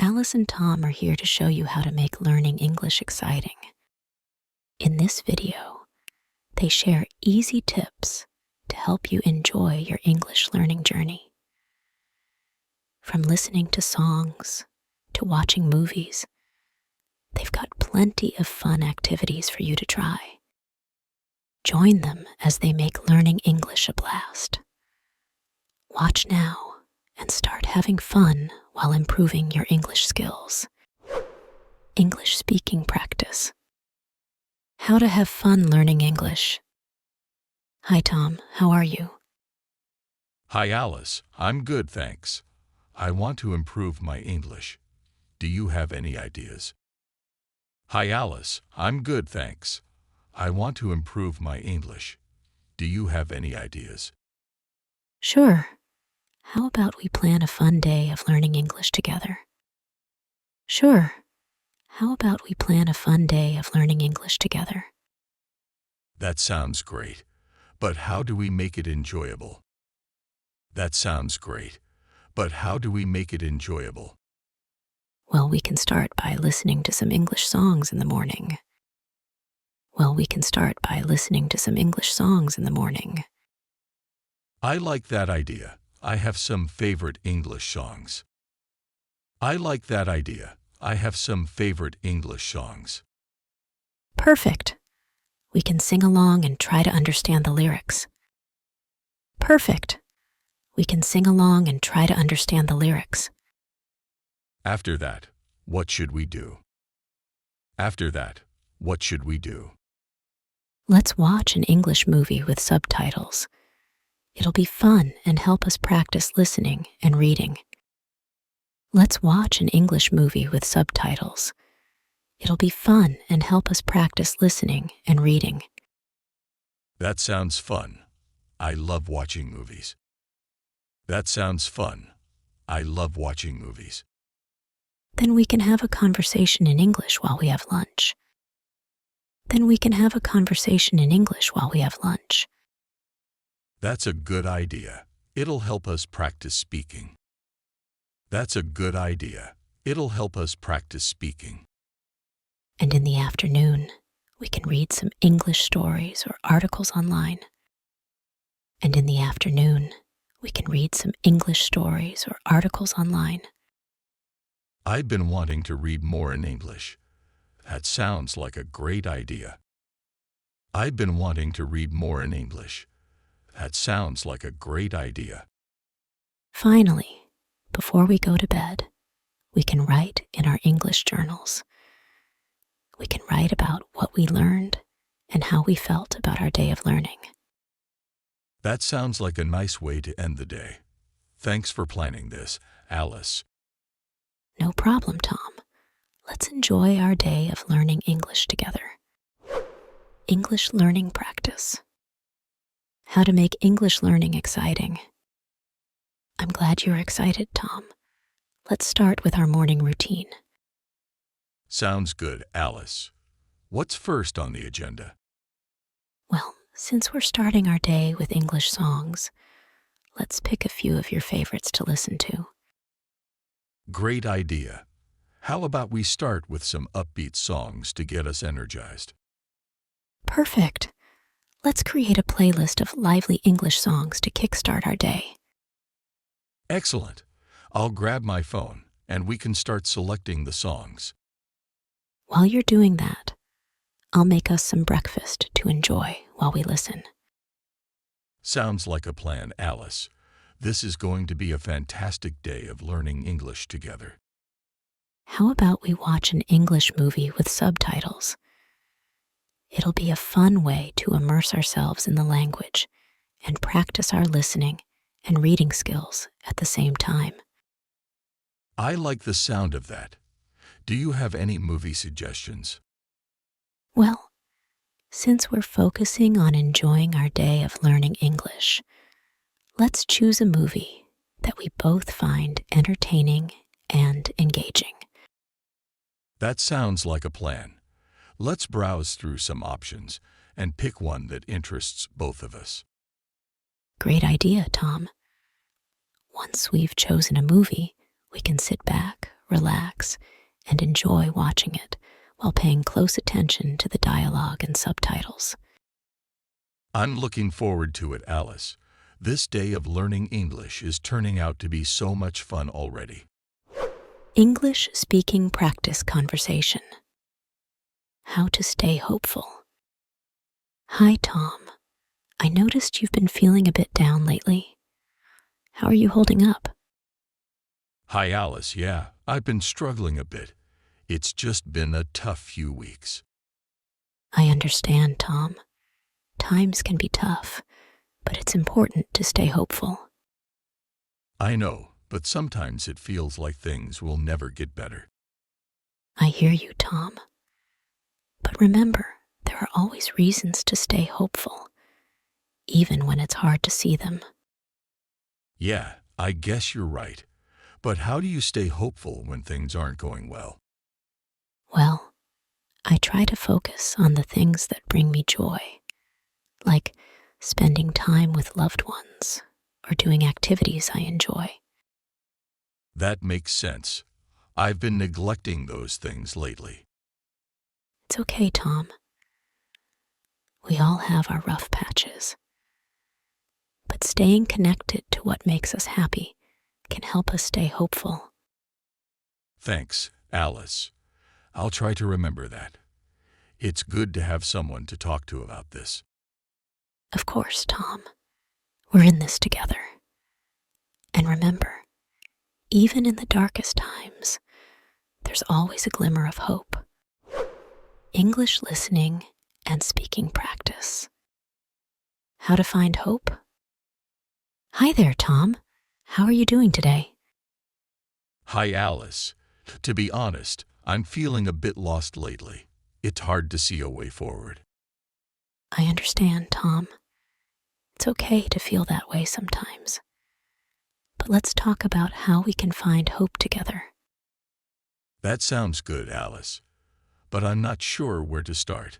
Alice and Tom are here to show you how to make learning English exciting. In this video, they share easy tips to help you enjoy your English learning journey. From listening to songs to watching movies, they've got plenty of fun activities for you to try. Join them as they make learning English a blast. Watch now and start having fun while improving your English skills. English speaking practice. How to have fun learning English. Hi Tom, how are you? Hi Alice, I'm good, thanks. I want to improve my English. Do you have any ideas? Hi Alice, I'm good, thanks. I want to improve my English. Do you have any ideas? Sure. How about we plan a fun day of learning English together? Sure. How about we plan a fun day of learning English together? That sounds great, but how do we make it enjoyable? That sounds great, but how do we make it enjoyable? Well, we can start by listening to some English songs in the morning. I like that idea. I have some favorite English songs. Perfect. We can sing along and try to understand the lyrics. After that, what should we do? Let's watch an English movie with subtitles. It'll be fun and help us practice listening and reading. That sounds fun. I love watching movies. Then we can have a conversation in English while we have lunch. That's a good idea. It'll help us practice speaking. And in the afternoon, we can read some English stories or articles online. I've been wanting to read more in English. That sounds like a great idea. Finally, before we go to bed, we can write in our English journals. We can write about what we learned and how we felt about our day of learning. That sounds like a nice way to end the day. Thanks for planning this, Alice. No problem, Tom. Let's enjoy our day of learning English together. English learning practice. How to make English learning exciting. I'm glad you're excited, Tom. Let's start with our morning routine. Sounds good, Alice. What's first on the agenda? Well, since we're starting our day with English songs, let's pick a few of your favorites to listen to. Great idea. How about we start with some upbeat songs to get us energized? Perfect. Let's create a playlist of lively English songs to kickstart our day. Excellent. I'll grab my phone and we can start selecting the songs. While you're doing that, I'll make us some breakfast to enjoy while we listen. Sounds like a plan, Alice. This is going to be a fantastic day of learning English together. How about we watch an English movie with subtitles? It'll be a fun way to immerse ourselves in the language and practice our listening and reading skills at the same time. I like the sound of that. Do you have any movie suggestions? Well, since we're focusing on enjoying our day of learning English, let's choose a movie that we both find entertaining and engaging. That sounds like a plan. Let's browse through some options and pick one that interests both of us. Great idea, Tom. Once we've chosen a movie, we can sit back, relax, and enjoy watching it while paying close attention to the dialogue and subtitles. I'm looking forward to it, Alice. This day of learning English is turning out to be so much fun already. English speaking practice conversation. How to stay hopeful. Hi, Tom. I noticed you've been feeling a bit down lately. How are you holding up? Hi, Alice. Yeah, I've been struggling a bit. It's just been a tough few weeks. I understand, Tom. Times can be tough, but it's important to stay hopeful. I know, but sometimes it feels like things will never get better. I hear you, Tom. But remember, there are always reasons to stay hopeful, even when it's hard to see them. Yeah, I guess you're right. But how do you stay hopeful when things aren't going well? Well, I try to focus on the things that bring me joy, like spending time with loved ones or doing activities I enjoy. That makes sense. I've been neglecting those things lately. It's okay, Tom. We all have our rough patches. But staying connected to what makes us happy can help us stay hopeful. Thanks, Alice. I'll try to remember that. It's good to have someone to talk to about this. Of course, Tom. We're in this together. And remember, even in the darkest times, there's always a glimmer of hope. English listening and speaking practice. How to find hope? Hi there, Tom. How are you doing today? Hi, Alice. To be honest, I'm feeling a bit lost lately. It's hard to see a way forward. I understand, Tom. It's okay to feel that way sometimes. But let's talk about how we can find hope together. That sounds good, Alice. But I'm not sure where to start.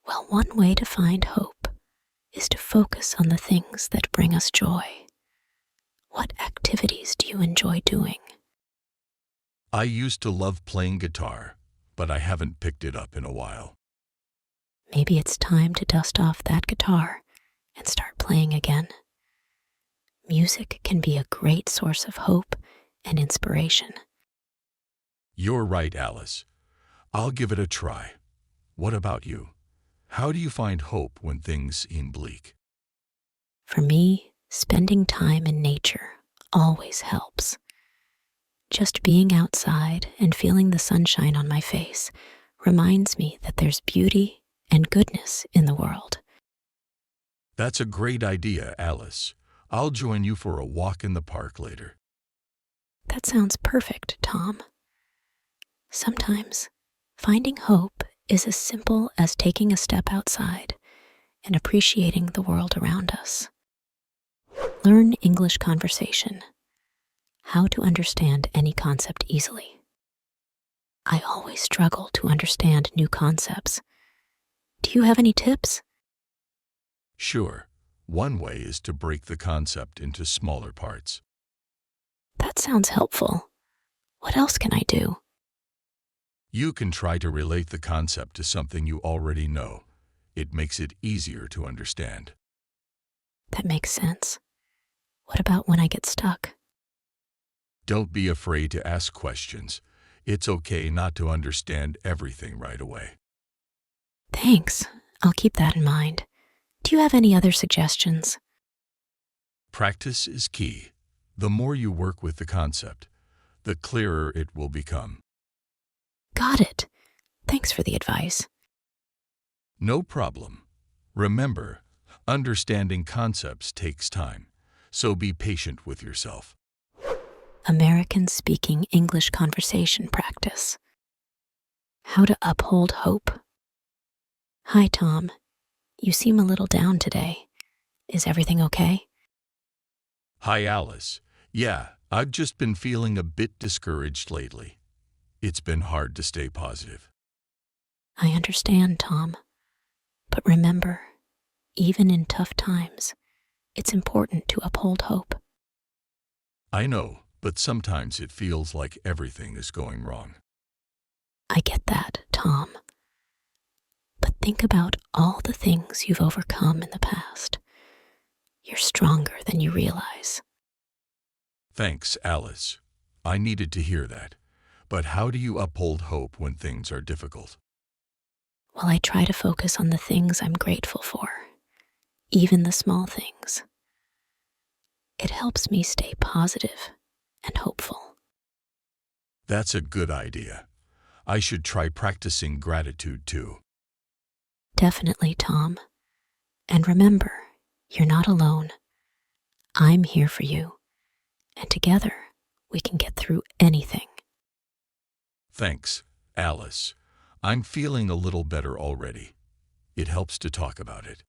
Well, one way to find hope is to focus on the things that bring us joy. What activities do you enjoy doing? I used to love playing guitar, but I haven't picked it up in a while. Maybe it's time to dust off that guitar and start playing again. Music can be a great source of hope and inspiration. You're right, Alice. I'll give it a try. What about you? How do you find hope when things seem bleak? For me, spending time in nature always helps. Just being outside and feeling the sunshine on my face reminds me that there's beauty and goodness in the world. That's a great idea, Alice. I'll join you for a walk in the park later. That sounds perfect, Tom. Sometimes, finding hope is as simple as taking a step outside and appreciating the world around us. Learn English conversation. How to understand any concept easily. I always struggle to understand new concepts. Do you have any tips? Sure. One way is to break the concept into smaller parts. That sounds helpful. What else can I do? You can try to relate the concept to something you already know. It makes it easier to understand. That makes sense. What about when I get stuck? Don't be afraid to ask questions. It's okay not to understand everything right away. Thanks. I'll keep that in mind. Do you have any other suggestions? Practice is key. The more you work with the concept, the clearer it will become. Got it. Thanks for the advice. No problem. Remember, understanding concepts takes time, so be patient with yourself. American speaking English conversation practice. How to uphold hope. Hi, Tom. You seem a little down today. Is everything okay? Hi, Alice. Yeah, I've just been feeling a bit discouraged lately. It's been hard to stay positive. I understand, Tom. But remember, even in tough times, it's important to uphold hope. I know, but sometimes it feels like everything is going wrong. I get that, Tom. But think about all the things you've overcome in the past. You're stronger than you realize. Thanks, Alice. I needed to hear that. But how do you uphold hope when things are difficult? Well, I try to focus on the things I'm grateful for, even the small things. It helps me stay positive and hopeful. That's a good idea. I should try practicing gratitude too. Definitely, Tom. And remember, you're not alone. I'm here for you. And together, we can get through anything. Thanks, Alice. I'm feeling a little better already. It helps to talk about it.